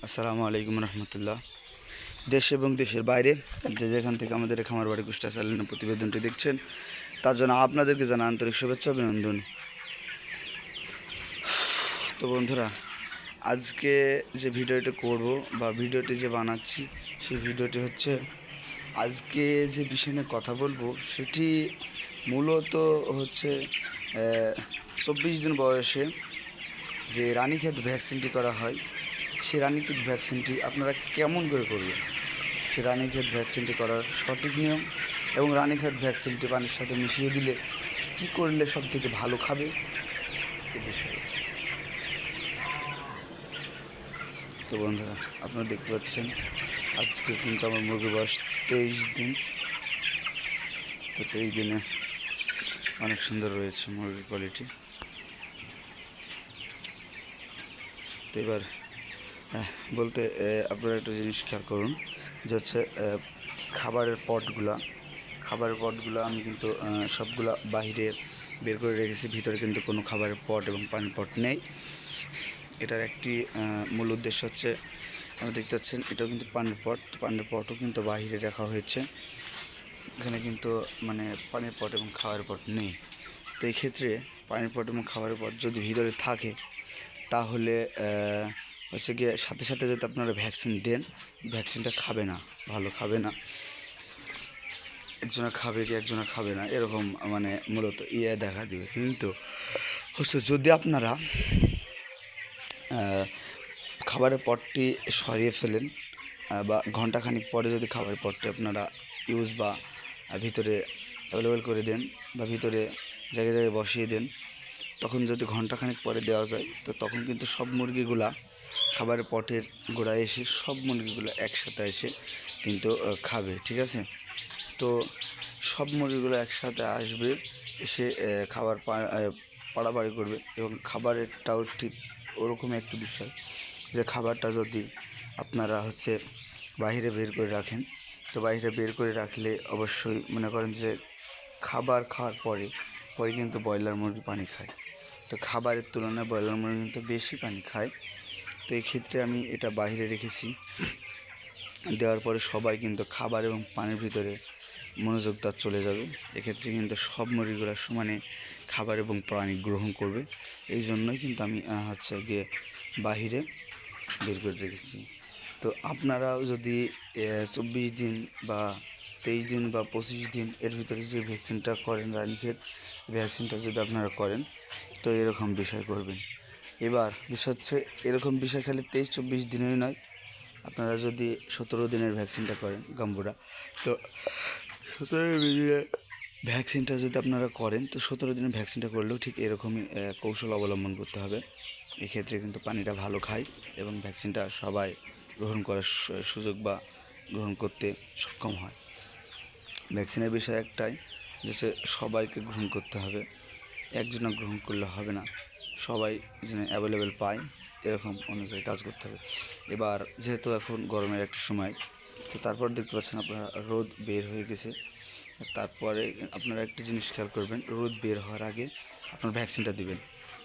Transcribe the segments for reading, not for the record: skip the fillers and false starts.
আসসালামু আলাইকুম রহমতুল্লাহ। দেশ এবং দেশের বাইরে যে যেখান থেকে আমাদের খামার বাড়ি কুষ্টা চ্যানেলের প্রতিবেদনটি দেখছেন তার জন্য আপনাদেরকে জানাই আন্তরিক শুভেচ্ছা অভিনন্দন। তো বন্ধুরা, আজকে যে ভিডিওটি করব বা ভিডিওটি যে বানাচ্ছি সেই ভিডিওটি হচ্ছে আজকে যে বিষয় নিয়ে কথা বলবো সেটি মূলত হচ্ছে 24 দিন বয়সে যে রানীক্ষেত ভ্যাকসিনটি করা হয় সেই রানীক্ষেত ভ্যাকসিনটি আপনারা কেমন করে করবেন, সেই রানীক্ষেত ভ্যাকসিনটি করার সঠিক নিয়ম এবং রানীক্ষেত ভ্যাকসিনটি পানির সাথে মিশিয়ে দিলে কী করলে সবথেকে ভালো খাবে সে বিষয়ে। তো বন্ধুরা, আপনারা দেখতে পাচ্ছেন আজকে কিন্তু আমার মুরগির বয়স 23 দিন। তো 23 দিনে অনেক সুন্দর রয়েছে মুরগির কোয়ালিটি। তো এবার বলতে আপনারা একটা জিনিস খেয়াল করুন যে হচ্ছে খাবারের পটগুলো আমি কিন্তু সবগুলা বাইরে বের করে রেখেছি, ভিতরে কিন্তু কোনো খাবারের পট এবং পানির পট নেই। এটার একটি মূল উদ্দেশ্য হচ্ছে, আপনি দেখতে পাচ্ছেন এটাও কিন্তু পানির পটও কিন্তু বাইরে রাখা হয়েছে, এখানে কিন্তু মানে পানির পট এবং খাবারের পট নেই। তো এই ক্ষেত্রে পানির পট এবং খাবারের পট যদি ভিতরে থাকে তাহলে হচ্ছে গিয়ে সাথে সাথে যদি আপনারা ভ্যাকসিন দেন, ভ্যাকসিনটা খাবে না, ভালো খাবে না, একজনা খাবে কি একজনা খাবে না, এরকম মানে মূলত দেখা দিবে। কিন্তু হচ্ছে যদি আপনারা খাবারের পটটি সরিয়ে ফেলেন বা ঘন্টাখানিক পরে যদি খাবারের পটটি আপনারা ইউজ বা ভিতরে অ্যাভেলেবেল করে দেন বা ভিতরে জায়গায় জায়গায় বসিয়ে দেন, তখন যদি ঘন্টাখানিক পরে দেওয়া যায় তো তখন কিন্তু সব মুরগিগুলা খাবারের পটের গোড়ায় এসে সব মুরগিগুলো একসাথে এসে কিন্তু খাবে, ঠিক আছে? তো সব মুরগিগুলো একসাথে আসবে, এসে খাবার পাড়াপাড়ি করবে এবং খাবারেরটাও ঠিক ওরকমই একটি বিষয় যে খাবারটা যদি আপনারা হচ্ছে বাইরে বের করে রাখেন, তো বাইরে বের করে রাখলে অবশ্যই মনে করেন যে খাবার খাওয়ার পরে কিন্তু ব্রয়লার মুরগি পানি খায়, তো খাবারের তুলনায় ব্রয়লার মুরগি কিন্তু বেশি পানি খায়। তো এই ক্ষেত্রে আমি এটা বাইরে রেখেছি, দেওয়ার পরে সবাই কিন্তু খাবার এবং পানির ভিতরে মনোযোগ তার চলে যাবে। এক্ষেত্রে কিন্তু সব মুরগিগুলো সমানে খাবার এবং পানি গ্রহণ করবে, এই জন্যই কিন্তু আমি হচ্ছে গিয়ে বাহিরে বের করে রেখেছি। তো আপনারাও যদি 24 দিন বা 23 দিন বা 25 দিন এর ভিতরে যে ভ্যাকসিনটা করেন, রানীক্ষেত ভ্যাকসিনটা যদি আপনারা করেন তো এরকম বিষয় করবেন। এবার বিষয় হচ্ছে এরকম বিষয় খালি 23-24 দিনেরই নয়, আপনারা যদি 17 দিনের ভ্যাকসিনটা করেন গাম্বুরা, তো 17 দিনের ভ্যাকসিনটা যদি আপনারা করেন তো 17 দিনের ভ্যাকসিনটা করলেও ঠিক এরকমই কৌশল অবলম্বন করতে হবে। এক্ষেত্রে কিন্তু পানিটা ভালো খায় এবং ভ্যাকসিনটা সবাই গ্রহণ করার সুযোগ বা গ্রহণ করতে সক্ষম হয়। ভ্যাকসিনের বিষয় একটাই যে সবাইকে গ্রহণ করতে হবে, একজনা গ্রহণ করলে হবে না, সবাই যেন অ্যাভেলেবেল পায় এরকম অনুযায়ী কাজ করতে হবে। এবার যেহেতু এখন গরমের একটা সময়, তো তারপর দেখতে পাচ্ছেন আপনারা রোদ বের হয়ে গেছে, তারপরে আপনারা একটা জিনিস খেয়াল করবেন, রোদ বের হওয়ার আগে আপনার ভ্যাকসিনটা দিবেন।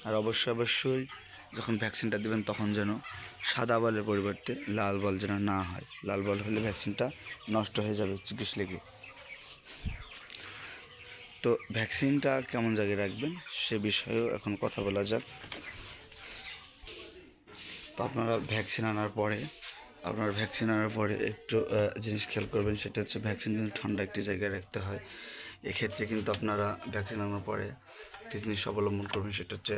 আর অবশ্যই যখন ভ্যাকসিনটা দেবেন তখন যেন সাদা বলের পরিবর্তে লাল বল যেন না হয়, লাল বল হলে ভ্যাকসিনটা নষ্ট হয়ে যাবে চিকিৎসা লেগে। তো ভ্যাকসিনটা কেমন জায়গায় রাখবেন সে বিষয়েও এখন কথা বলা যাক। তো আপনারা ভ্যাকসিন আনার পরে একটু জিনিস খেয়াল করবেন, সেটা হচ্ছে ভ্যাকসিন কিন্তু ঠান্ডা একটি জায়গায় রাখতে হয়। এক্ষেত্রে কিন্তু আপনারা ভ্যাকসিন আনার পরে একটি জিনিস অবলম্বন করবেন, সেটা হচ্ছে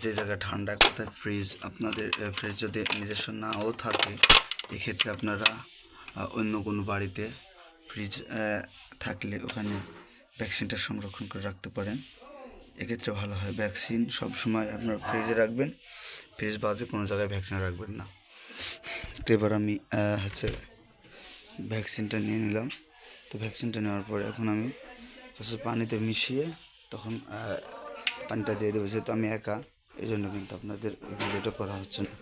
যে জায়গায় ঠান্ডা, কোথায় ফ্রিজ, আপনাদের ফ্রিজ যদি নিজস্ব নাও থাকে এক্ষেত্রে আপনারা অন্য কোনো বাড়িতে ফ্রিজ থাকলে ওখানে ভ্যাকসিনটা সংরক্ষণ করে রাখতে পারেন, এক্ষেত্রে ভালো হয়। ভ্যাকসিন সবসময় আপনার ফ্রিজে রাখবেন, ফ্রিজ বাদে কোনো জায়গায় ভ্যাকসিন রাখবেন না। তো এবার আমি হচ্ছে ভ্যাকসিনটা নিয়ে নিলাম। তো ভ্যাকসিনটা নেওয়ার পরে এখন আমি হচ্ছে পানিতে মিশিয়ে তখন পানিটা দিয়ে দেবো, যেহেতু আমি একা এই জন্য কিন্তু আপনাদের ভিডিওটা করা হচ্ছে না।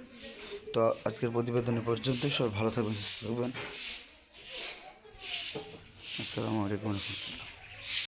তো আজকের প্রতিবেদন পর্যন্ত, সব ভালো থাকবেন, সুস্থ থাকবেন। আসসালামু আলাইকুম রহমতুল্লাহ।